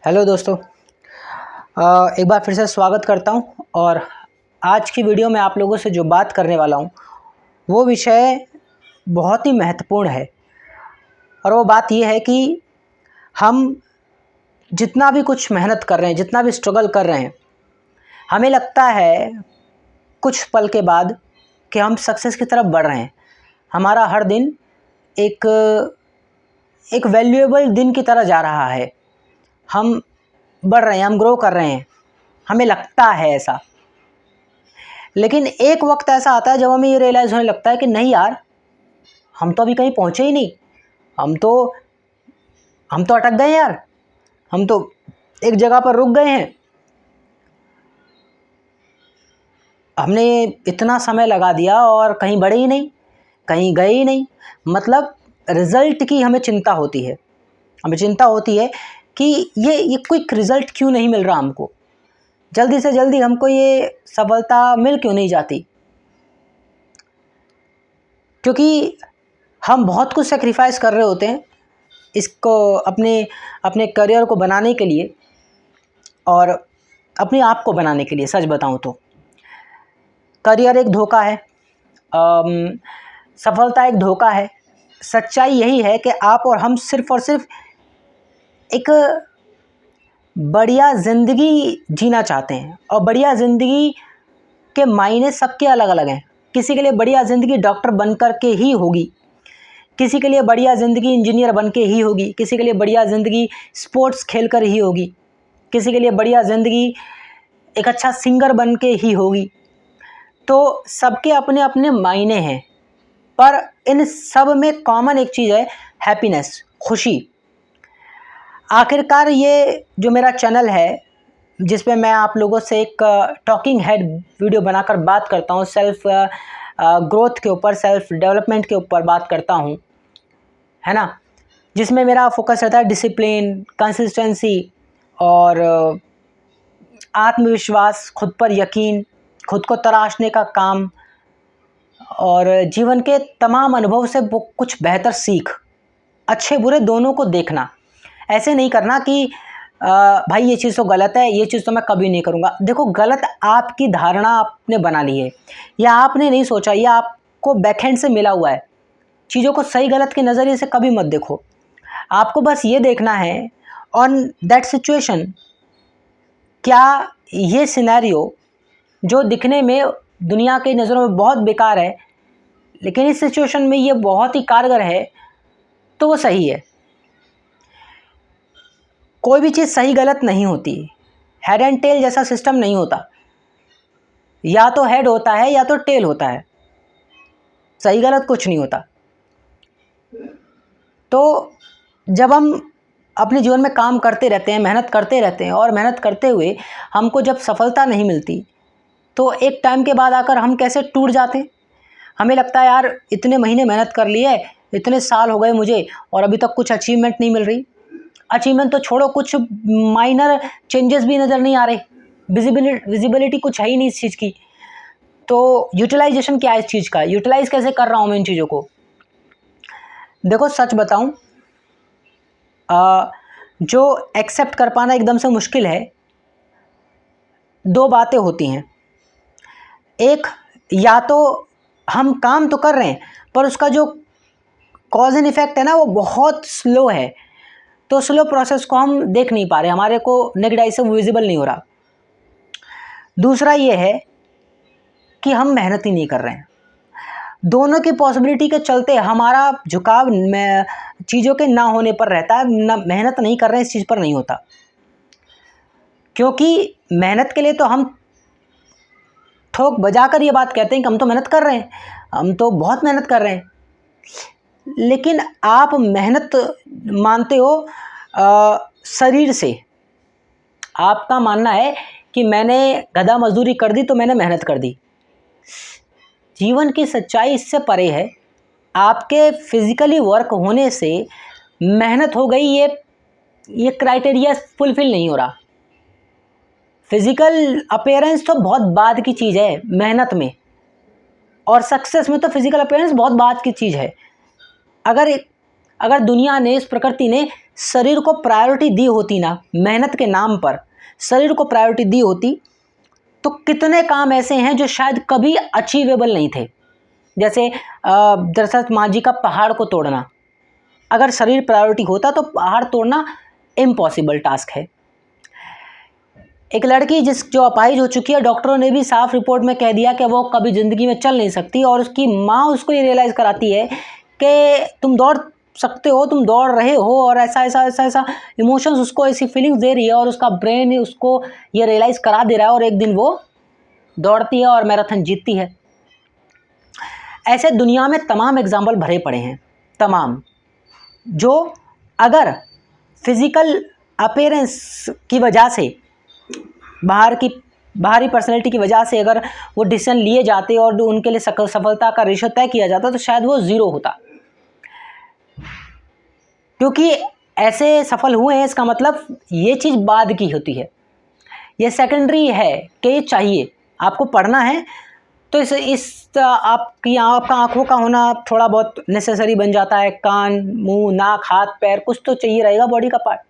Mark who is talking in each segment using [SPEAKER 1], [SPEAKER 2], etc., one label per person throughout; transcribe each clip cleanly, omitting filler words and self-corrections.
[SPEAKER 1] Hello दोस्तों, एक बार फिर से स्वागत करता हूं। और आज की वीडियो में आप लोगों से जो बात करने वाला हूं वो विषय बहुत ही महत्वपूर्ण है। और वो बात ये है कि हम जितना भी कुछ मेहनत कर रहे हैं, जितना भी स्ट्रगल कर रहे हैं, हमें लगता है कुछ पल के बाद कि हम सक्सेस की तरफ बढ़ रहे हैं। हमारा हर दिन एक वैल्यूएबल दिन की तरह जा रहा है। हम बढ़ रहे हैं, हम ग्रो कर रहे हैं, हमें लगता है ऐसा। लेकिन एक वक्त ऐसा आता है जब हमें ये रियलाइज़ होने लगता है कि नहीं यार, हम तो अभी कहीं पहुँचे ही नहीं। हम तो अटक गए यार, हम तो एक जगह पर रुक गए हैं। हमने इतना समय लगा दिया और कहीं बढ़े ही नहीं, कहीं गए ही नहीं। मतलब रिज़ल्ट की हमें चिंता होती है। हमें चिंता होती है कि ये क्विक रिज़ल्ट क्यों नहीं मिल रहा हमको, जल्दी से जल्दी हमको ये सफलता मिल क्यों नहीं जाती। क्योंकि हम बहुत कुछ सेक्रीफाइस कर रहे होते हैं इसको अपने करियर को बनाने के लिए और अपने आप को बनाने के लिए। सच बताऊं तो करियर एक धोखा है, सफलता एक धोखा है। सच्चाई यही है कि आप और हम सिर्फ़ और सिर्फ एक बढ़िया ज़िंदगी जीना चाहते हैं, और बढ़िया ज़िंदगी के मायने सबके अलग अलग हैं। किसी के लिए बढ़िया ज़िंदगी डॉक्टर बनकर के ही होगी, किसी के लिए बढ़िया ज़िंदगी इंजीनियर बन के ही होगी, किसी के लिए बढ़िया ज़िंदगी स्पोर्ट्स खेल कर ही होगी, किसी के लिए बढ़िया ज़िंदगी एक अच्छा सिंगर बन के ही होगी। तो सबके अपने अपने मायने हैं, पर इन सब में कॉमन एक चीज़ है, हैप्पीनेस, खुशी। आखिरकार ये जो मेरा चैनल है जिस पे मैं आप लोगों से एक टॉकिंग हेड वीडियो बनाकर बात करता हूँ, सेल्फ ग्रोथ के ऊपर, सेल्फ डेवलपमेंट के ऊपर बात करता हूँ, है ना, जिसमें मेरा फोकस रहता है डिसिप्लिन, कंसिस्टेंसी और आत्मविश्वास, खुद पर यकीन, खुद को तराशने का काम, और जीवन के तमाम अनुभव से वो कुछ बेहतर सीख, अच्छे बुरे दोनों को देखना। ऐसे नहीं करना कि भाई ये चीज़ तो गलत है, ये चीज़ तो मैं कभी नहीं करूँगा। देखो, गलत आपकी धारणा आपने बना ली है, या आपने नहीं सोचा, या आपको बैकहैंड से मिला हुआ है। चीज़ों को सही गलत के नज़रिए से कभी मत देखो। आपको बस ये देखना है ऑन दैट सिचुएशन, क्या ये सिनेरियो जो दिखने में दुनिया की नज़रों में बहुत बेकार है, लेकिन इस सिचुएशन में ये बहुत ही कारगर है, तो वो सही है। कोई भी चीज़ सही गलत नहीं होती, हेड एंड टेल जैसा सिस्टम नहीं होता। या तो हेड होता है या तो टेल होता है, सही गलत कुछ नहीं होता। तो जब हम अपने जीवन में काम करते रहते हैं, मेहनत करते रहते हैं, और मेहनत करते हुए हमको जब सफलता नहीं मिलती, तो एक टाइम के बाद आकर हम कैसे टूट जाते हैं। हमें लगता है यार, इतने महीने मेहनत कर ली है, इतने साल हो गए मुझे, और अभी तक कुछ अचीवमेंट नहीं मिल रही। अचीवमेंट तो छोड़ो, कुछ माइनर चेंजेस भी नज़र नहीं आ रहे, विजिबिलिटी कुछ है ही नहीं इस चीज़ की। तो यूटिलाइजेशन क्या है इस चीज़ का, यूटिलाइज कैसे कर रहा हूँ मैं इन चीज़ों को। देखो, सच बताऊँ, जो एक्सेप्ट कर पाना एकदम से मुश्किल है, दो बातें होती हैं। एक, या तो हम काम तो कर रहे हैं पर उसका जो कॉज एंड इफेक्ट है ना, वो बहुत स्लो है, तो स्लो प्रोसेस को हम देख नहीं पा रहे, हमारे को नेकेड आई से विजिबल नहीं हो रहा। दूसरा ये है कि हम मेहनत ही नहीं कर रहे हैं। दोनों की पॉसिबिलिटी के चलते हमारा झुकाव चीज़ों के ना होने पर रहता है, ना मेहनत नहीं कर रहे हैं इस चीज़ पर नहीं होता। क्योंकि मेहनत के लिए तो हम ठोक बजाकर ये बात कहते हैं कि हम तो मेहनत कर रहे हैं, हम तो बहुत मेहनत कर रहे हैं। लेकिन आप मेहनत मानते हो शरीर से। आपका मानना है कि मैंने गधा मजदूरी कर दी तो मैंने मेहनत कर दी। जीवन की सच्चाई इससे परे है। आपके फिजिकली वर्क होने से मेहनत हो गई, ये क्राइटेरिया फुलफिल नहीं हो रहा। फिजिकल अपीयरेंस तो बहुत बाद की चीज़ है मेहनत में, और सक्सेस में तो फिजिकल अपीयरेंस बहुत बाद की चीज़ है। अगर अगर दुनिया ने, इस प्रकृति ने शरीर को प्रायोरिटी दी होती ना, मेहनत के नाम पर शरीर को प्रायोरिटी दी होती, तो कितने काम ऐसे हैं जो शायद कभी अचीवेबल नहीं थे। जैसे दशरथ मांझी का पहाड़ को तोड़ना, अगर शरीर प्रायोरिटी होता तो पहाड़ तोड़ना इम्पॉसिबल टास्क है। एक लड़की जो अपाहिज हो चुकी है, डॉक्टरों ने भी साफ रिपोर्ट में कह दिया कि वो कभी ज़िंदगी में चल नहीं सकती, और उसकी माँ उसको ये रियलाइज़ कराती है कि तुम दौड़ सकते हो, तुम दौड़ रहे हो, और ऐसा ऐसा ऐसा ऐसा इमोशंस उसको ऐसी फीलिंग्स दे रही है, और उसका ब्रेन उसको ये रियलाइज़ करा दे रहा है, और एक दिन वो दौड़ती है और मैराथन जीतती है। ऐसे दुनिया में तमाम एग्जाम्पल भरे पड़े हैं, तमाम, जो अगर फिज़िकल अपीयरेंस की वजह से, बाहरी पर्सनैलिटी की वजह से अगर वो डिसीजन लिए जाते और उनके लिए सफलता का रेशो तय किया जाता तो शायद वो ज़ीरो होता। क्योंकि ऐसे सफल हुए हैं, इसका मतलब ये चीज़ बाद की होती है, ये सेकेंडरी है कि ये चाहिए, आपको पढ़ना है तो आपका आँखों का होना थोड़ा बहुत नेसेसरी बन जाता है, कान, मुंह, नाक, हाथ, पैर, कुछ तो चाहिए रहेगा बॉडी का पार्ट।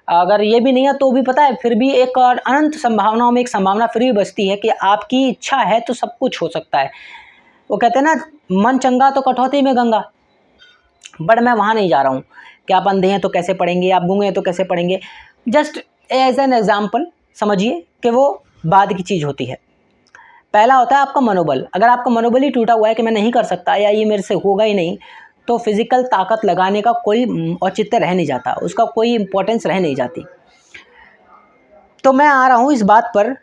[SPEAKER 1] अगर ये भी नहीं है तो भी पता है, फिर भी एक और अनंत संभावनाओं में एक संभावना फिर भी बचती है कि आपकी इच्छा है तो सब कुछ हो सकता है। वो कहते हैं ना, मन चंगा तो कटौती में गंगा। बट मैं वहाँ नहीं जा रहा हूँ कि आप अंधे हैं तो कैसे पढ़ेंगे, आप गूंगे हैं तो कैसे पढ़ेंगे। जस्ट एज एन एग्जाम्पल समझिए कि वो बाद की चीज़ होती है। पहला होता है आपका मनोबल। अगर आपका मनोबल ही टूटा हुआ है कि मैं नहीं कर सकता या ये मेरे से होगा ही नहीं, तो फिज़िकल ताकत लगाने का कोई औचित्य रह नहीं जाता, उसका कोई इम्पोर्टेंस रह नहीं जाती। तो मैं आ रहा हूँ इस बात पर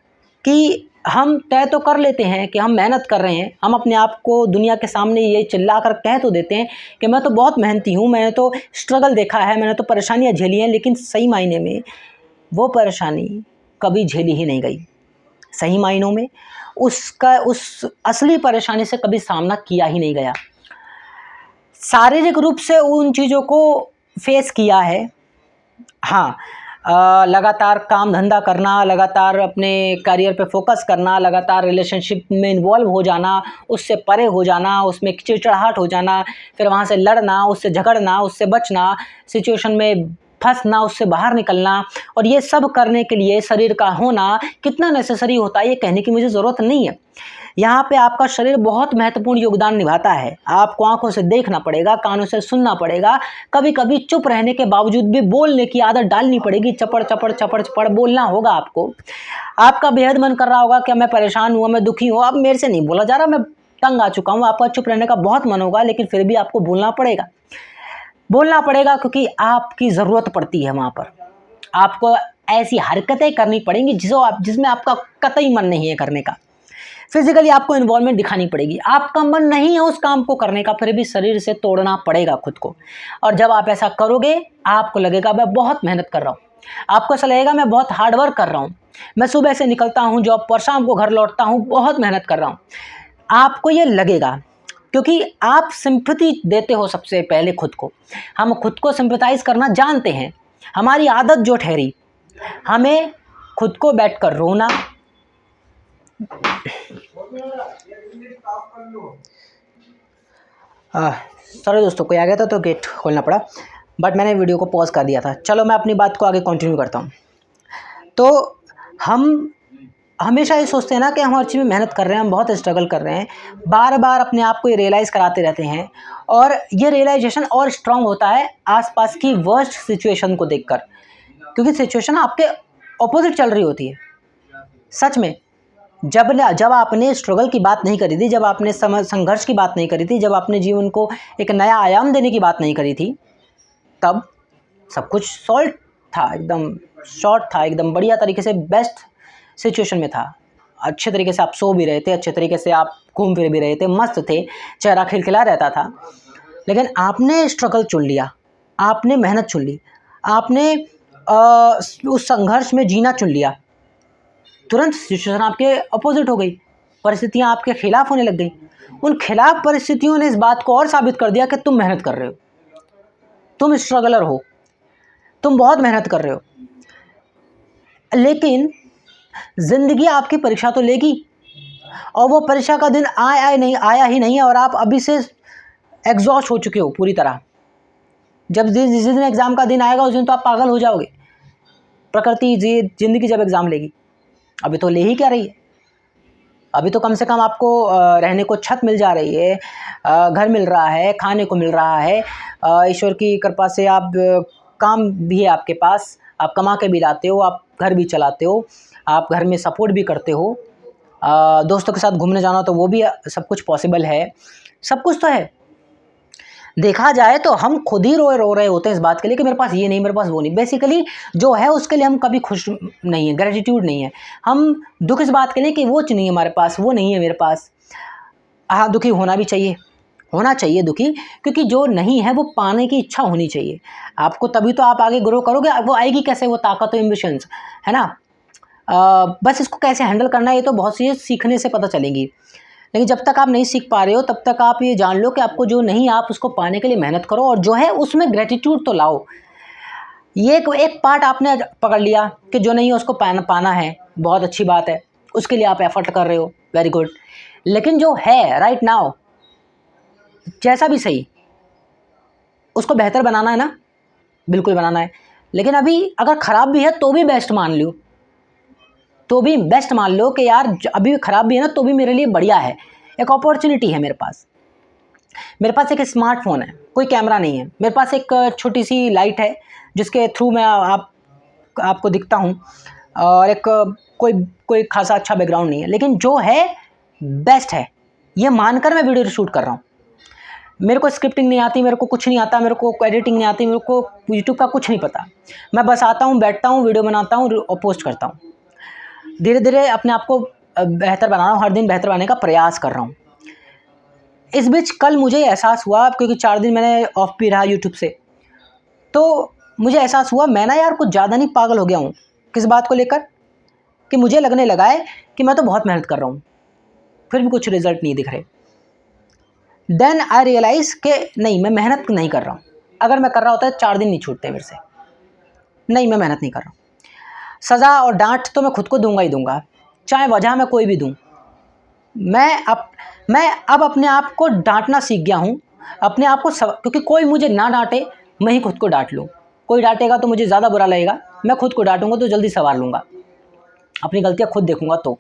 [SPEAKER 1] कि हम तय तो कर लेते हैं कि हम मेहनत कर रहे हैं, हम अपने आप को दुनिया के सामने ये चिल्ला कर कह तो देते हैं कि मैं तो बहुत मेहनती हूँ, मैंने तो स्ट्रगल देखा है, मैंने तो परेशानियाँ झेली हैं, लेकिन सही मायने में वो परेशानी कभी झेली ही नहीं गई। सही मायनों में उस असली परेशानी से कभी सामना किया ही नहीं गया। शारीरिक रूप से उन चीज़ों को फेस किया है, हाँ, लगातार काम धंधा करना, लगातार अपने करियर पे फोकस करना, लगातार रिलेशनशिप में इन्वॉल्व हो जाना, उससे परे हो जाना, उसमें चिड़चिड़ाहट हो जाना, फिर वहाँ से लड़ना, उससे झगड़ना, उससे बचना, सिचुएशन में फंसना, उससे बाहर निकलना, और ये सब करने के लिए शरीर का होना कितना नेसेसरी होता है ये कहने की मुझे ज़रूरत नहीं है। यहाँ पे आपका शरीर बहुत महत्वपूर्ण योगदान निभाता है। आपको आंखों से देखना पड़ेगा, कानों से सुनना पड़ेगा, कभी कभी चुप रहने के बावजूद भी बोलने की आदत डालनी पड़ेगी, चपड़ चपड़ चपड़ चपड़ बोलना होगा आपको। आपका बेहद मन कर रहा होगा कि मैं परेशान हुआ, मैं दुखी हूँ, अब मेरे से नहीं बोला जा रहा, मैं तंग आ चुका हूँ, आपका चुप रहने का बहुत मन होगा, लेकिन फिर भी आपको बोलना पड़ेगा क्योंकि आपकी ज़रूरत पड़ती है। वहाँ पर आपको ऐसी हरकतें करनी पड़ेंगी जिसमें आपका कतई मन नहीं है करने का। फिजिकली आपको इन्वॉल्वमेंट दिखानी पड़ेगी, आपका मन नहीं है उस काम को करने का, फिर भी शरीर से तोड़ना पड़ेगा खुद को। और जब आप ऐसा करोगे आपको लगेगा मैं बहुत मेहनत कर रहा हूँ, आपको ऐसा लगेगा मैं बहुत हार्ड वर्क कर रहा हूँ, मैं सुबह से निकलता हूँ जॉब पर, शाम को घर लौटता हूँ, बहुत मेहनत कर रहा हूँ। आपको ये लगेगा क्योंकि आप सिंपैथी देते हो सबसे पहले खुद को। हम खुद को सिंपैथाइज करना जानते हैं, हमारी आदत जो ठहरी, हमें खुद को बैठकर रोना, सॉरी दोस्तों कोई आ गया था तो गेट खोलना पड़ा, बट मैंने वीडियो को पॉज कर दिया था। चलो मैं अपनी बात को आगे कंटिन्यू करता हूँ। तो हम हमेशा ये सोचते हैं ना कि हम हर चीज़ में मेहनत कर रहे हैं, हम बहुत स्ट्रगल कर रहे हैं, बार बार अपने आप को ये रियलाइज़ कराते रहते हैं, और ये रियलाइजेशन और स्ट्रांग होता है आसपास की वर्स्ट सिचुएशन को देखकर, क्योंकि सिचुएशन आपके ऑपोजिट चल रही होती है। सच में जब आपने स्ट्रगल की बात नहीं करी थी, जब आपने संघर्ष की बात नहीं करी थी, जब आपने जीवन को एक नया आयाम देने की बात नहीं करी थी, तब सब कुछ सॉल्व था, एकदम शॉर्ट था, एकदम बढ़िया तरीके से बेस्ट सिचुएशन में था। अच्छे तरीके से आप सो भी रहे थे, अच्छे तरीके से आप घूम फिर भी रहे थे, मस्त थे, चेहरा खिलखिला रहता था। लेकिन आपने स्ट्रगल चुन लिया, आपने मेहनत चुन ली, आपने उस संघर्ष में जीना चुन लिया, तुरंत सिचुएशन आपके अपोजिट हो गई, परिस्थितियाँ आपके खिलाफ होने लग गई। उन खिलाफ परिस्थितियों ने इस बात को और साबित कर दिया कि तुम मेहनत कर रहे हो, तुम स्ट्रगलर हो, तुम बहुत मेहनत कर रहे हो। लेकिन ज़िंदगी आपकी परीक्षा तो लेगी, और वो परीक्षा का दिन आया ही नहीं है, और आप अभी से एग्जॉस्ट हो चुके हो पूरी तरह। जब जिस दिन एग्ज़ाम का दिन आएगा उस दिन तो आप पागल हो जाओगे। प्रकृति ज़िंदगी जब एग्ज़ाम लेगी, अभी तो ले ही क्या रही है। अभी तो कम से कम आपको रहने को छत मिल जा रही है, घर मिल रहा है, खाने को मिल रहा है, ईश्वर की कृपा से आप काम भी है आपके पास, आप कमा के भी लाते हो, आप घर भी चलाते हो, आप घर में सपोर्ट भी करते हो, दोस्तों के साथ घूमने जाना तो वो भी सब कुछ पॉसिबल है, सब कुछ तो है। देखा जाए तो हम खुद ही रो रहे होते हैं इस बात के लिए कि मेरे पास ये नहीं, मेरे पास वो नहीं। बेसिकली जो है उसके लिए हम कभी खुश नहीं है, ग्रेटिट्यूड नहीं है। हम दुख इस बात के लिए कि वो नहीं है हमारे पास, वो नहीं है मेरे पास। हाँ, दुखी होना भी चाहिए, होना चाहिए दुखी, क्योंकि जो नहीं है वो पाने की इच्छा होनी चाहिए आपको, तभी तो आप आगे ग्रो करोगे। वो आएगी कैसे वो ताकत और एम्बिशंस, है ना। बस इसको कैसे हैंडल करना है ये तो बहुत सी सीखने से पता चलेंगी। लेकिन जब तक आप नहीं सीख पा रहे हो तब तक आप ये जान लो कि आपको जो नहीं, आप उसको पाने के लिए मेहनत करो, और जो है उसमें ग्रेटिट्यूड तो लाओ। ये एक पार्ट आपने पकड़ लिया कि जो नहीं है उसको पाना है, बहुत अच्छी बात है, उसके लिए आप एफर्ट कर रहे हो, वेरी गुड। लेकिन जो है राइट नाउ, जैसा भी सही, उसको बेहतर बनाना है ना, बिल्कुल बनाना है। लेकिन अभी अगर ख़राब भी है तो भी बेस्ट मान लो, तो भी बेस्ट मान लो कि यार अभी ख़राब भी है ना तो भी मेरे लिए बढ़िया है, एक अपॉर्चुनिटी है मेरे पास। मेरे पास एक स्मार्टफोन है, कोई कैमरा नहीं है, मेरे पास एक छोटी सी लाइट है जिसके थ्रू मैं आपको दिखता हूँ, और एक कोई खासा अच्छा बैकग्राउंड नहीं है, लेकिन जो है बेस्ट है, ये मानकर मैं वीडियो शूट कर रहा हूँ। मेरे को स्क्रिप्टिंग नहीं आती, मेरे को कुछ नहीं आता, मेरे को एडिटिंग नहीं आती, मेरे को यूट्यूब का कुछ नहीं पता। मैं बस आता हूँ, बैठता हूँ, वीडियो बनाता हूँ और पोस्ट करता हूँ। धीरे धीरे अपने आप को बेहतर बना रहा हूँ, हर दिन बेहतर बनाने का प्रयास कर रहा हूँ। इस बीच कल मुझे एहसास हुआ, क्योंकि 4 दिन मैंने ऑफ भी रहा यूट्यूब से, तो मुझे एहसास हुआ मैं ना यार कुछ ज़्यादा नहीं पागल हो गया हूँ। किस बात को लेकर, कि मुझे लगने लगा है कि मैं तो बहुत मेहनत कर रहा हूँ, फिर भी कुछ रिजल्ट नहीं दिख रहे। देन आई रियलाइज़ कि नहीं, मैं मेहनत नहीं कर रहा हूँ। अगर मैं कर रहा होता है 4 दिन नहीं छूटते मेरे से। नहीं, मैं मेहनत नहीं कर रहा हूँ। सज़ा और डांट तो मैं खुद को दूंगा ही दूंगा, चाहे वजह मैं कोई भी दूं। मैं अब अपने आप को डांटना सीख गया हूं, अपने आप को क्योंकि कोई मुझे ना डांटे, मैं ही खुद को डांट लूं। कोई डांटेगा तो मुझे ज़्यादा बुरा लगेगा, मैं खुद को डांटूंगा तो जल्दी संवार लूँगा, अपनी गलतियाँ खुद देखूंगा। तो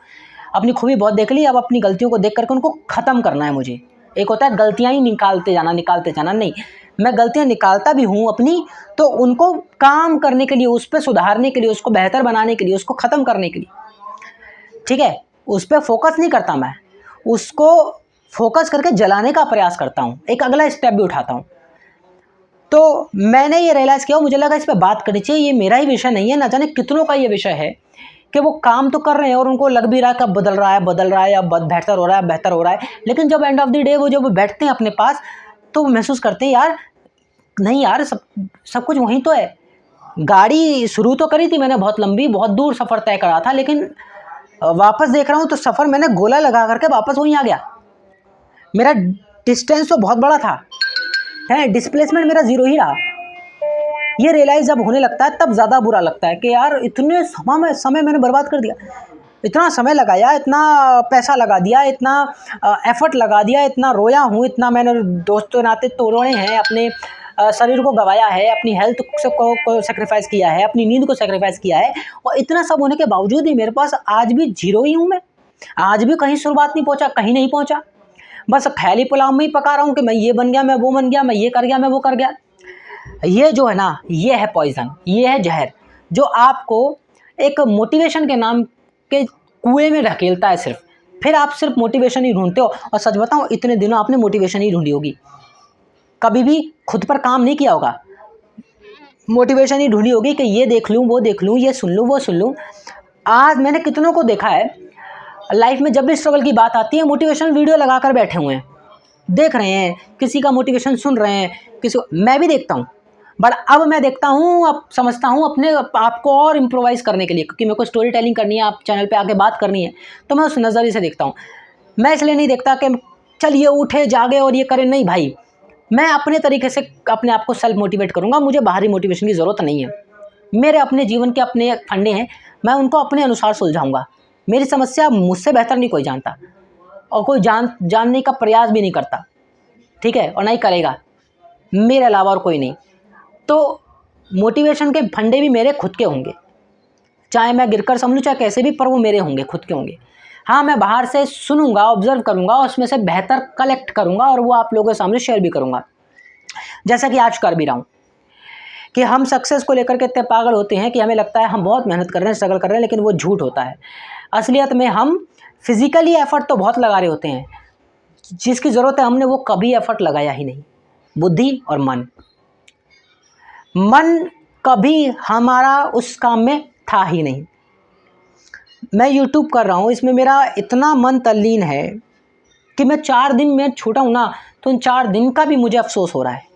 [SPEAKER 1] अपनी खूबी बहुत देख ली, अब अपनी गलतियों को देख करके उनको ख़त्म करना है मुझे। एक होता है गलतियाँ ही निकालते जाना, नहीं, मैं गलतियाँ निकालता भी हूँ अपनी, तो उनको काम करने के लिए, उस पर सुधारने के लिए, उसको बेहतर बनाने के लिए, उसको ख़त्म करने के लिए, ठीक है, उस पर फोकस नहीं करता मैं, उसको फोकस करके जलाने का प्रयास करता हूँ, एक अगला स्टेप भी उठाता हूँ। तो मैंने ये रियलाइज़ किया, मुझे लगा इस पर बात करनी चाहिए, ये मेरा ही विषय नहीं है, ना जाने कितनों का ये विषय है कि वो काम तो कर रहे हैं और उनको लग भी रहा है कि अब बदल रहा है, अब बेहतर हो रहा है, लेकिन जब एंड ऑफ द डे वो जब बैठते हैं अपने पास तो वो महसूस करते हैं यार नहीं यार, सब कुछ वहीं तो है। गाड़ी शुरू तो करी थी मैंने, बहुत लंबी, बहुत दूर सफ़र तय करा था, लेकिन वापस देख रहा हूँ तो सफ़र मैंने गोला लगा करके वापस वहीं आ गया। मेरा डिस्टेंस तो बहुत बड़ा था, है, डिस्प्लेसमेंट मेरा ज़ीरो ही रहा। ये रियलाइज़ जब होने लगता है तब ज़्यादा बुरा लगता है कि यार इतने समय मैंने बर्बाद कर दिया, इतना समय लगाया, इतना पैसा लगा दिया, इतना एफर्ट लगा दिया, इतना रोया हूँ, इतना मैंने दोस्तों नाते तोड़े हैं, अपने शरीर को गंवाया है, अपनी हेल्थ को सेक्रीफाइस किया है, अपनी नींद को सेक्रीफाइस किया है, और इतना सब होने के बावजूद भी मेरे पास आज भी जीरो ही हूँ मैं। आज भी कहीं शुरुआत नहीं पहुँचा, कहीं नहीं पहुँचा, बस ख्याली पुलाव में ही पका रहा हूँ कि मैं ये बन गया, मैं वो बन गया, मैं ये कर गया, मैं वो कर गया। ये जो है ना, ये है पॉइजन, ये है जहर, जो आपको एक मोटिवेशन के नाम के कुएं में ढकेलता है सिर्फ। फिर आप सिर्फ मोटिवेशन ही ढूंढते हो, और सच बताऊं इतने दिनों आपने मोटिवेशन ही ढूंढी होगी, कभी भी खुद पर काम नहीं किया होगा, मोटिवेशन ही ढूंढी होगी कि ये देख लूँ, वो देख लूँ, ये सुन लूँ, वो सुन लूँ। आज मैंने कितनों को देखा है लाइफ में, जब भी स्ट्रगल की बात आती है मोटिवेशन वीडियो लगा कर बैठे हुए हैं, देख रहे हैं, किसी का मोटिवेशन सुन रहे हैं, मैं भी देखता हूँ, बट अब मैं देखता हूँ, अब समझता हूँ अपने आप को और इम्प्रोवाइज़ करने के लिए, क्योंकि मेरे को स्टोरी टेलिंग करनी है, आप चैनल पे आके बात करनी है, तो मैं उस नज़रिए से देखता हूँ। मैं इसलिए नहीं देखता कि चलिए उठे जागे और ये करें, नहीं भाई, मैं अपने तरीके से अपने आप को सेल्फ मोटिवेट करूँगा, मुझे बाहरी मोटिवेशन की ज़रूरत नहीं है। मेरे अपने जीवन के अपने फंडे हैं, मैं उनको अपने अनुसार सुलझाऊँगा। मेरी समस्या मुझसे बेहतर नहीं कोई जानता, और कोई जानने का प्रयास भी नहीं करता, ठीक है, और नहीं करेगा, मेरे अलावा और कोई नहीं। तो मोटिवेशन के फंडे भी मेरे खुद के होंगे, चाहे मैं गिरकर संभलूँ चाहे कैसे भी, पर वो मेरे होंगे, खुद के होंगे। हाँ, मैं बाहर से सुनूंगा, ऑब्जर्व करूंगा, उसमें से बेहतर कलेक्ट करूंगा और वो आप लोगों के सामने शेयर भी करूंगा, जैसा कि आज कर भी रहा हूँ। कि हम सक्सेस को लेकर के इतने पागल होते हैं कि हमें लगता है हम बहुत मेहनत कर रहे हैं, स्ट्रगल कर रहे हैं, लेकिन वो झूठ होता है। असलियत में हम फिजिकली एफर्ट तो बहुत लगा रहे होते हैं, जिसकी ज़रूरत है हमने वो कभी एफर्ट लगाया ही नहीं। बुद्धि और मन कभी हमारा उस काम में था ही नहीं। मैं यूट्यूब कर रहा हूँ, इसमें मेरा इतना मन तल्लीन है कि मैं 4 दिन में छूटा हूँ ना, तो उन 4 दिन का भी मुझे अफसोस हो रहा है।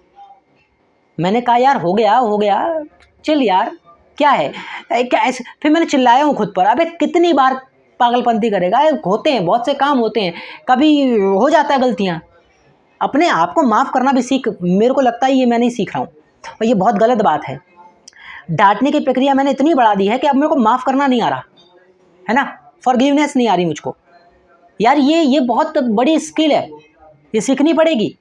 [SPEAKER 1] मैंने कहा यार हो गया, चल यार क्या है, क्या ऐसे। फिर मैंने चिल्लाया हूँ खुद पर, अबे कितनी बार पागलपंती करेगा, होते हैं बहुत से काम होते हैं, कभी हो जाता है गलतियाँ, अपने आप को माफ़ करना भी सीख। मेरे को लगता है ये मैं नहीं सीख रहा हूँ और ये बहुत गलत बात है। डांटने की प्रक्रिया मैंने इतनी बढ़ा दी है कि अब मेरे को माफ़ करना नहीं आ रहा है ना, फॉरगिवनेस नहीं आ रही मुझको। यार ये बहुत बड़ी स्किल है, ये सीखनी पड़ेगी।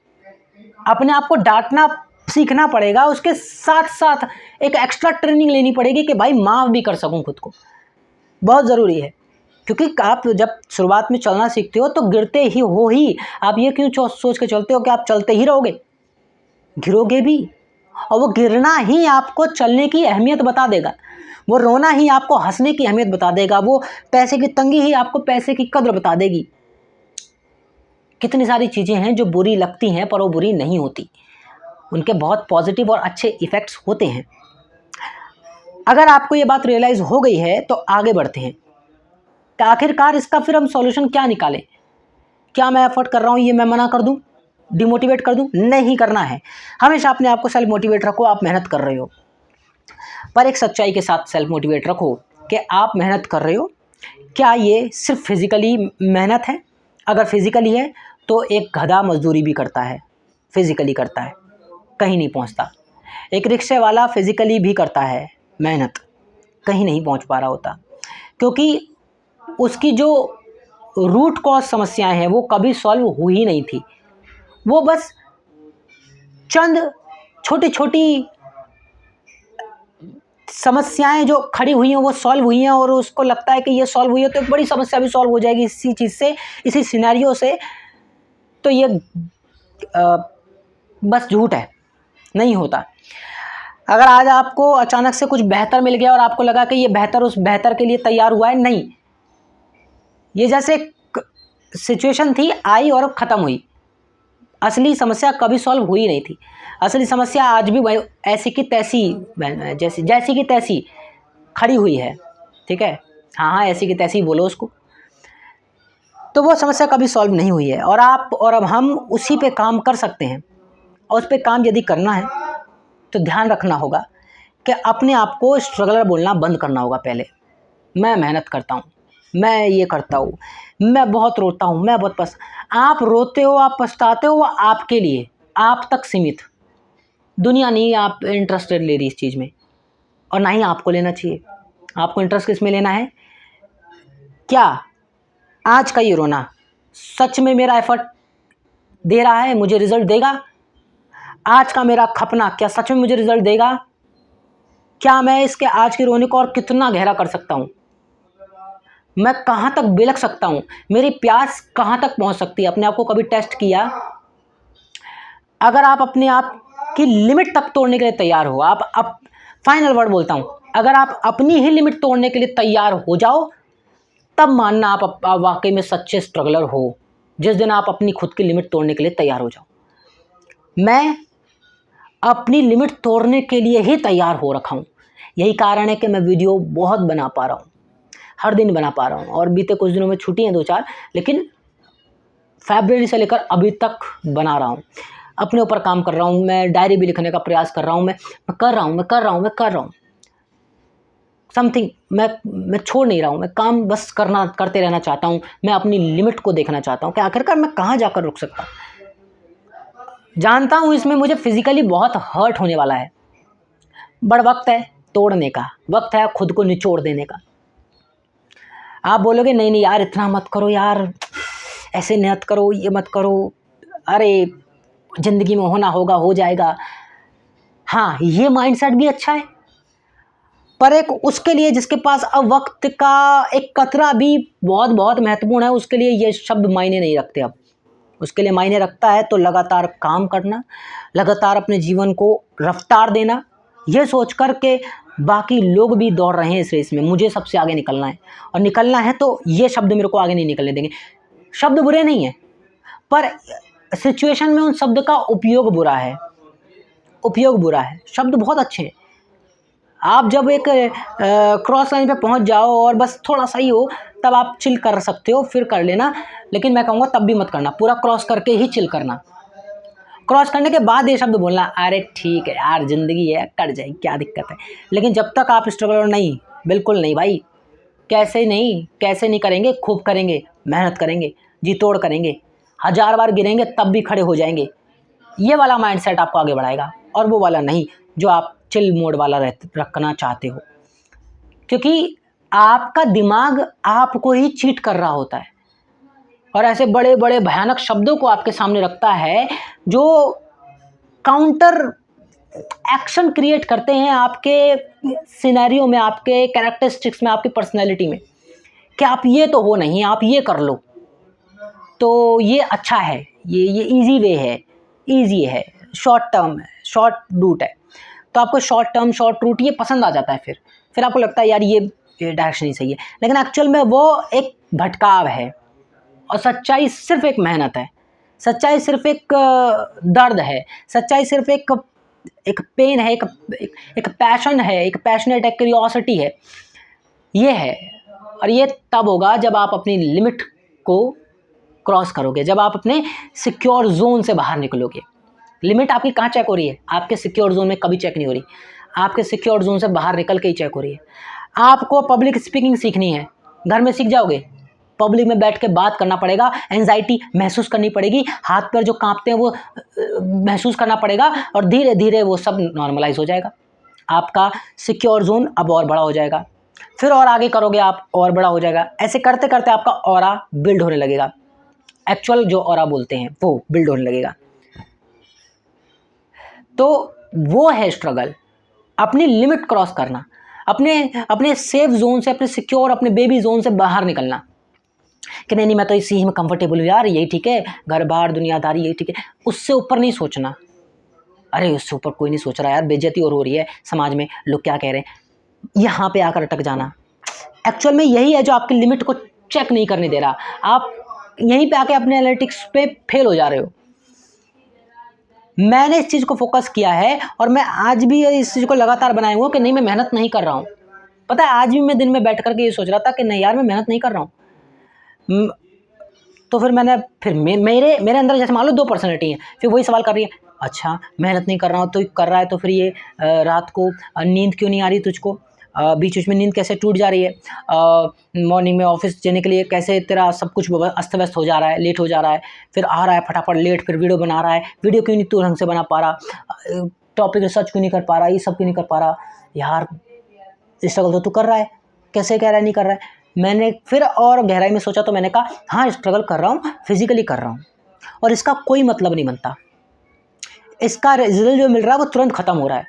[SPEAKER 1] अपने आप को डांटना सीखना पड़ेगा, उसके साथ साथ एक एक्स्ट्रा ट्रेनिंग लेनी पड़ेगी कि भाई माफ़ भी कर सकूं खुद को, बहुत ज़रूरी है। क्योंकि आप जब शुरुआत में चलना सीखते हो तो गिरते ही हो ही। आप ये क्यों सोच के चलते हो कि आप चलते ही रहोगे, गिरोगे भी, और वो गिरना ही आपको चलने की अहमियत बता देगा, वो रोना ही आपको हंसने की अहमियत बता देगा, वो पैसे की तंगी ही आपको पैसे की कद्र बता देगी। कितनी सारी चीज़ें हैं जो बुरी लगती हैं पर वो बुरी नहीं होती, उनके बहुत पॉजिटिव और अच्छे इफ़ेक्ट्स होते हैं। अगर आपको ये बात रियलाइज़ हो गई है तो आगे बढ़ते हैं कि आखिरकार इसका फिर हम सॉल्यूशन क्या निकालें। क्या मैं एफर्ट कर रहा हूँ ये मैं मना कर दूँ, डिमोटिवेट कर दूँ? नहीं करना है। हमेशा अपने आप को सेल्फ मोटिवेट रखो, आप मेहनत कर रहे हो, पर एक सच्चाई के साथ सेल्फ मोटिवेट रखो कि आप मेहनत कर रहे हो। क्या ये सिर्फ फिज़िकली मेहनत है? अगर फिज़िकली है तो एक गधा मजदूरी भी करता है, फिज़िकली करता है, कहीं नहीं पहुंचता। एक रिक्शे वाला फिज़िकली भी करता है मेहनत, कहीं नहीं पहुंच पा रहा होता, क्योंकि उसकी जो रूट कॉज समस्याएं हैं वो कभी सॉल्व हुई ही नहीं थी। वो बस चंद छोटी छोटी समस्याएं जो खड़ी हुई हैं वो सॉल्व हुई हैं, और उसको लगता है कि ये सॉल्व हुई है तो एक बड़ी समस्या भी सॉल्व हो जाएगी इसी चीज़ से, इसी सिनेरियो से। तो ये बस झूठ है, नहीं होता। अगर आज आपको अचानक से कुछ बेहतर मिल गया और आपको लगा कि ये बेहतर उस बेहतर के लिए तैयार हुआ है, नहीं। ये जैसे सिचुएशन थी, आई और ख़त्म हुई, असली समस्या कभी सॉल्व हुई नहीं थी। असली समस्या आज भी वही ऐसी की तैसी, जैसी की तैसी खड़ी हुई है, ठीक है। हाँ, ऐसी की तैसी बोलो उसको। तो वो समस्या कभी सॉल्व नहीं हुई है, और आप और अब हम उसी पे काम कर सकते हैं। और उस पर काम यदि करना है तो ध्यान रखना होगा कि अपने आप को स्ट्रगलर बोलना बंद करना होगा। पहले मैं मेहनत करता हूँ, मैं ये करता हूँ, मैं बहुत रोता हूँ, मैं बहुत आप रोते हो, आप पछताते हो, वो आपके लिए, आप तक सीमित। दुनिया नहीं आप इंटरेस्टेड ले रही इस चीज़ में, और ना ही आपको लेना चाहिए। आपको इंटरेस्ट किस में लेना है? क्या आज का ये रोना सच में मेरा एफर्ट दे रहा है, मुझे रिजल्ट देगा? आज का मेरा खपना क्या सच में मुझे रिजल्ट देगा? क्या मैं इसके आज के रोने को और कितना गहरा कर सकता हूँ? मैं कहाँ तक बिलख सकता हूँ? मेरी प्यास कहाँ तक पहुँच सकती है? अपने आप को कभी टेस्ट किया? अगर आप अपने आप की लिमिट तक तोड़ने के लिए तैयार हो, आप फाइनल वर्ड बोलता हूँ, अगर आप अपनी ही लिमिट तोड़ने के लिए तैयार हो जाओ, तब मानना आप वाकई में सच्चे स्ट्रगलर हो। जिस दिन आप अपनी खुद की लिमिट तोड़ने के लिए तैयार हो जाओ। मैं अपनी लिमिट तोड़ने के लिए ही तैयार हो रखा हूँ। यही कारण है कि मैं वीडियो बहुत बना पा रहा हूँ, हर दिन बना पा रहा हूँ। और बीते कुछ दिनों में छुट्टी हैं 2-4, लेकिन फरवरी से लेकर अभी तक बना रहा हूँ। अपने ऊपर काम कर रहा हूँ, मैं डायरी भी लिखने का प्रयास कर रहा हूँ, मैं कर रहा हूँ समथिंग। मैं छोड़ नहीं रहा हूँ, मैं काम बस करते रहना चाहता हूँ। मैं अपनी लिमिट को देखना चाहता हूँ कि आखिरकार मैं कहाँ जाकर रुक सकता हूँ। जानता हूँ इसमें मुझे फिजिकली बहुत हर्ट होने वाला है, बड़ा वक्त है तोड़ने का, वक्त है खुद को निचोड़ देने का। आप बोलोगे नहीं नहीं यार इतना मत करो यार, ऐसे मत करो, ये मत करो, अरे ज़िंदगी में होना होगा हो जाएगा। हाँ, ये माइंडसेट भी अच्छा है, पर एक उसके लिए जिसके पास अब वक्त का एक कतरा भी बहुत बहुत महत्वपूर्ण है, उसके लिए ये शब्द मायने नहीं रखते। अब उसके लिए मायने रखता है तो लगातार काम करना, लगातार अपने जीवन को रफ्तार देना, ये सोच कर के बाकी लोग भी दौड़ रहे हैं इस रेस में, मुझे सबसे आगे निकलना है, और निकलना है तो ये शब्द मेरे को आगे नहीं निकलने देंगे। शब्द बुरे नहीं है, पर सिचुएशन में उन शब्द का उपयोग बुरा है, उपयोग बुरा है। शब्द बहुत अच्छे हैं, आप जब एक क्रॉस लाइन पे पहुंच जाओ और बस थोड़ा सा ही हो, तब आप चिल कर सकते हो, फिर कर लेना, लेकिन मैं कहूँगा तब भी मत करना, पूरा क्रॉस करके ही चिल करना। क्रॉस करने के बाद ये शब्द बोलना, अरे ठीक है यार, ज़िंदगी है, कट जाएगी, क्या दिक्कत है। लेकिन जब तक आप स्ट्रगल, नहीं, बिल्कुल नहीं भाई, कैसे नहीं, कैसे नहीं करेंगे, खूब करेंगे, मेहनत करेंगे, जी तोड़ करेंगे, 1000 बार गिरेंगे तब भी खड़े हो जाएंगे। ये वाला माइंडसेट आपको आगे बढ़ाएगा, और वो वाला नहीं जो आप चिल मोड वाला रखना चाहते हो, क्योंकि आपका दिमाग आपको ही चीट कर रहा होता है और ऐसे बड़े बड़े भयानक शब्दों को आपके सामने रखता है जो काउंटर एक्शन क्रिएट करते हैं आपके सिनेरियो में, आपके कैरेक्टरिस्टिक्स में, आपकी पर्सनैलिटी में, कि आप ये तो हो नहीं, आप ये कर लो, तो ये अच्छा है, ये ईजी वे है, ईजी है, शॉर्ट टर्म है, शॉर्ट रूट है, तो आपको शॉर्ट टर्म शॉर्ट रूट ये पसंद आ जाता है। फिर आपको लगता है यार ये डायरेक्शन ही सही है, लेकिन एक्चुअल में वो एक भटकाव है, और सच्चाई सिर्फ एक मेहनत है, सच्चाई सिर्फ एक दर्द है, सच्चाई सिर्फ एक पेन है, एक पैशन है, एक पैशनेट, एक क्यूरियोसिटी है, ये है। और ये तब होगा जब आप अपनी लिमिट को क्रॉस करोगे, जब आप अपने सिक्योर जोन से बाहर निकलोगे। लिमिट आपकी कहाँ चेक हो रही है? आपके सिक्योर जोन में कभी चेक नहीं हो रही, आपके सिक्योर जोन से बाहर निकल के ही चेक हो रही है। आपको पब्लिक स्पीकिंग सीखनी है, घर में सीख जाओगे, पब्लिक में बैठ के बात करना पड़ेगा, एंजाइटी महसूस करनी पड़ेगी, हाथ पैर जो कांपते हैं वो महसूस करना पड़ेगा, और धीरे धीरे वो सब नॉर्मलाइज हो जाएगा। आपका सिक्योर जोन अब और बड़ा हो जाएगा, फिर और आगे करोगे आप, और बड़ा हो जाएगा। ऐसे करते करते आपका ऑरा बिल्ड होने लगेगा, एक्चुअल जो ऑरा बोलते हैं वो बिल्ड होने लगेगा। तो वो है स्ट्रगल, अपनी लिमिट क्रॉस करना, अपने सेफ जोन से, अपने सिक्योर, अपने बेबी जोन से बाहर निकलना, कि नहीं मैं तो इसी ही में कंफर्टेबल हूँ यार, यही ठीक है, घर बार दुनियादारी यही ठीक है, उससे ऊपर नहीं सोचना। अरे उससे ऊपर कोई नहीं सोच रहा यार, बेइज्जती और हो रही है समाज में, लोग क्या कह रहे हैं, यहाँ पे आकर अटक जाना। एक्चुअल में यही है जो आपकी लिमिट को चेक नहीं करने दे रहा, आप यहीं पे आके अपने एनालिटिक्स पे फेल हो जा रहे हो। मैंने इस चीज़ को फोकस किया है, और मैं आज भी इस चीज़ को लगातार बनाया हुआ कि नहीं मैं मेहनत नहीं कर रहा हूँ। पता है आज भी मैं दिन में बैठ करके ये सोच रहा था कि नहीं यार मैं मेहनत नहीं कर रहा हूँ। तो फिर मेरे अंदर जैसे मान लो 2 पर्सनैलिटी हैं, फिर वही सवाल कर रही है, अच्छा मेहनत नहीं कर रहा हूँ तो कर रहा है, तो फिर ये रात को नींद क्यों नहीं आ रही तुझको, बीच बीच में नींद कैसे टूट जा रही है, मॉर्निंग में ऑफिस जाने के लिए कैसे तेरा सब कुछ अस्त व्यस्त हो जा रहा है, लेट हो जा रहा है, फिर आ रहा है फटाफट लेट, फिर वीडियो बना रहा है, वीडियो क्यों नहीं तू ढंग से बना पा रहा, टॉपिक रिसर्च क्यों नहीं कर पा रहा, ये सब क्यों नहीं कर पा रहा यार, स्ट्रगल तो तू कर रहा है, कैसे कह रहा है नहीं कर रहा है। मैंने फिर और गहराई में सोचा तो मैंने कहा हाँ स्ट्रगल कर रहा हूँ, फिजिकली कर रहा हूँ, और इसका कोई मतलब नहीं बनता, इसका रिजल्ट जो मिल रहा है वो तुरंत ख़त्म हो रहा है,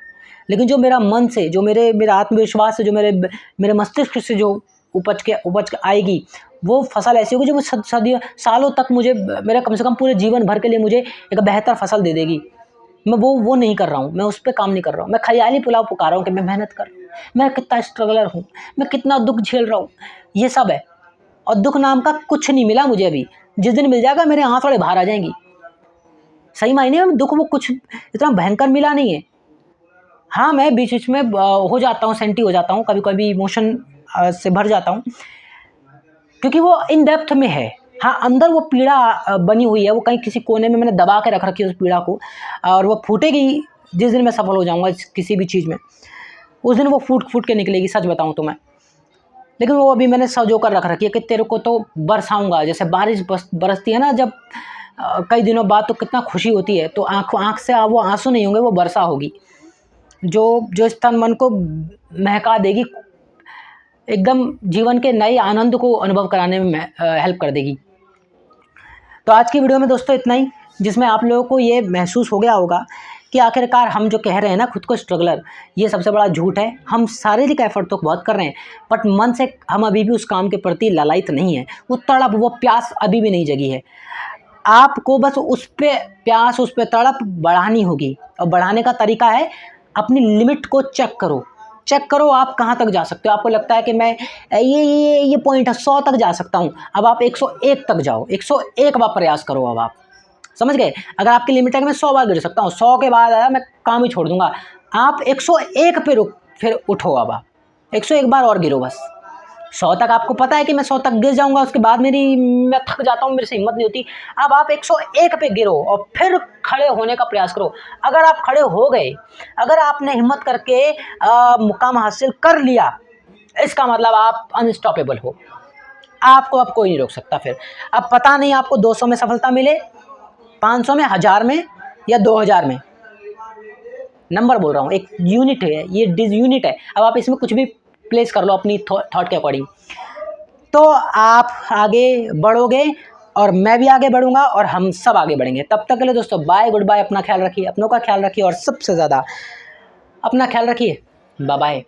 [SPEAKER 1] लेकिन जो मेरा मन से, जो मेरा आत्मविश्वास से, जो मेरे मस्तिष्क से जो उपज के आएगी, वो फसल ऐसी होगी जो सदियों सालों तक मुझे, मेरा कम से कम पूरे जीवन भर के लिए मुझे एक बेहतर फसल दे देगी। मैं वो नहीं कर रहा हूँ, मैं उस पर काम नहीं कर रहा हूँ, मैं ख्याली पुलाव पुकार रहा हूँ कि मैं मेहनत कर रहा हूँ, मैं कितना स्ट्रगलर हूँ, मैं कितना दुख झेल रहा हूँ, ये सब है। और दुख नाम का कुछ नहीं मिला मुझे अभी, जिस दिन मिल जाएगा मेरे आँख थोड़े बाहर आ जाएंगी। सही मायने में दुख वो कुछ इतना भयंकर मिला नहीं है। हाँ मैं बीच बीच में हो जाता हूँ, सेंटी हो जाता हूँ, कभी कभी इमोशन से भर जाता हूँ, क्योंकि वो इन डेप्थ में है। हाँ अंदर वो पीड़ा बनी हुई है, वो कहीं किसी कोने में मैंने दबा के रख रखी है उस पीड़ा को, और वो फूटेगी जिस दिन मैं सफल हो जाऊँगा किसी भी चीज़ में, उस दिन वो फूट के निकलेगी, सच बताऊँ तो मैं। लेकिन वो अभी मैंने सजो कर रख रखी है कि तेरे को तो बरसाऊँगा, जैसे बारिश बरसती है ना जब कई दिनों बाद, तो कितना खुशी होती है, तो आँख से वो आंसू नहीं होंगे, वो वर्षा होगी जो इस तन मन को महका देगी, एकदम जीवन के नए आनंद को अनुभव कराने में हेल्प कर देगी। तो आज की वीडियो में दोस्तों इतना ही, जिसमें आप लोगों को ये महसूस हो गया होगा कि आखिरकार हम जो कह रहे हैं ना खुद को स्ट्रगलर, ये सबसे बड़ा झूठ है। हम शारीरिक एफर्ट तो बहुत कर रहे हैं, बट मन से हम अभी भी उस काम के प्रति ललायित नहीं है। वो तड़प, वो प्यास अभी भी नहीं जगी है। आपको बस उस पे प्यास, उस पे तड़प बढ़ानी होगी, और बढ़ाने का तरीका है अपनी लिमिट को चेक करो। चेक करो आप कहाँ तक जा सकते हो। आपको लगता है कि मैं ये पॉइंट है 100 तक जा सकता हूँ, अब आप 101 तक जाओ, 101 बार प्रयास करो। अब आप समझ गए। अगर आपकी लिमिट है कि मैं 100 बार गिर सकता हूँ, 100 के बाद आया मैं काम ही छोड़ दूंगा, आप 101 पे फिर उठो। अब आप 101 बार और गिरो बस। 100 तक आपको पता है कि मैं 100 तक गिर जाऊंगा, उसके बाद मैं थक जाता हूँ, मेरे से हिम्मत नहीं होती। अब आप 101 पे गिरो और फिर खड़े होने का प्रयास करो। अगर आप खड़े हो गए, अगर आपने हिम्मत करके मुकाम हासिल कर लिया, इसका मतलब आप अनस्टॉपेबल हो। आपको अब कोई नहीं रोक सकता। फिर अब पता नहीं आपको 200 में सफलता मिले, 500 में, 1000 में या 2000 में, नंबर बोल रहा हूँ, एक यूनिट है, ये यूनिट है। अब आप इसमें कुछ भी प्लेस कर लो अपनी थॉट के अकॉर्डिंग, तो आप आगे बढ़ोगे और मैं भी आगे बढ़ूंगा और हम सब आगे बढ़ेंगे। तब तक के लिए दोस्तों बाय, गुड बाय। अपना ख्याल रखिए, अपनों का ख्याल रखिए, और सबसे ज़्यादा अपना ख्याल रखिए। Bye bye.